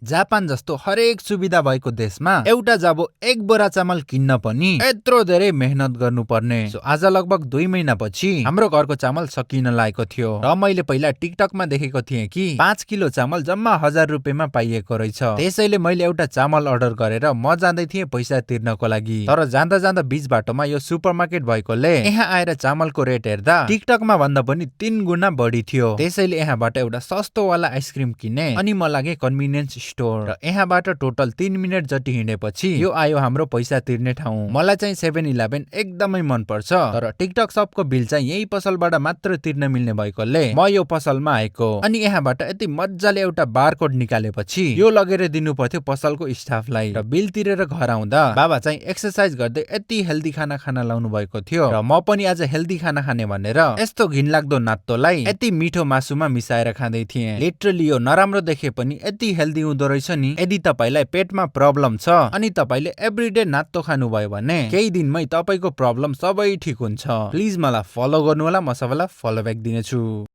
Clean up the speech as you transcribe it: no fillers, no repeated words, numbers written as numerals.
Japan जस्तो हरेक सुविधा भएको देशमा एउटा जाबो एक बोरा चामल किन्न पनि यत्रो धेरै मेहनत गर्नुपर्ने। आज लगभग 2 महिनापछि हाम्रो घरको चामल सकिन लागेको थियो र मैले पहिला टिकटकमा देखेको थिएँ कि 5 किलो चामल जम्मा 1000 रुपैयाँमा पाइएको रहेछ। त्यसैले मैले एउटा चामल अर्डर गरेर म जाँदै थिएँ पैसा तिर्नको लागि। तर जाँदा जाँदा बीच बाटोमा यो सुपरमार्केट भएकोले यहाँ आएर चामलको रेट हेर्दा टिकटकमा भन्दा पनि 3 गुणा बढी थियो। त्यसैले यहाँबाट एउटा सस्तो वाला आइसक्रिम किने अनि म लागे कन्भिनियन्स स्टोर र यहाँबाट टोटल 3 मिनेट जति हिँडेपछि यो आयो हाम्रो पैसा तिर्ने ठाउँ। मलाई चाहिँ 7-Eleven एकदमै मन पर्छ तर टिकटक शपको बिल चाहिँ यही पसलबाट मात्र तिर्न मिल्ने भएकोले म यो पसलमा आएको। अनि यहाँबाट यति मज्जाले एउटा बारकोड निकालेपछि यो लगेर दिनु पर्थ्यो पसलको स्टाफलाई र बिल तिरेर घर आउँदा बाबा चाहिँ एक्सरसाइज गर्दै यति हेल्दी खाना खान लाउनु भएको थियो र म पनि आज हेल्दी खाना खाने भनेर यस्तो घिनलाग्दो नात्तोलाई यति मिठो मासुमा मिसाएर खाँदै थिएँ। लिटरली यो नराम्रो देखे पनि यति हेल्दी हुँदो रहेछ नि। यदि तपाईलाई पेटमा प्रब्लम छ अनि तपाईले एभ्रीडे नात्तो खानु भयो भने केही दिनमै तपाईको प्रब्लम सबै ठीक हुन्छ। प्लिज मलाई फलो गर्नु होला, म सबैलाई फलो ब्याक दिनेछु।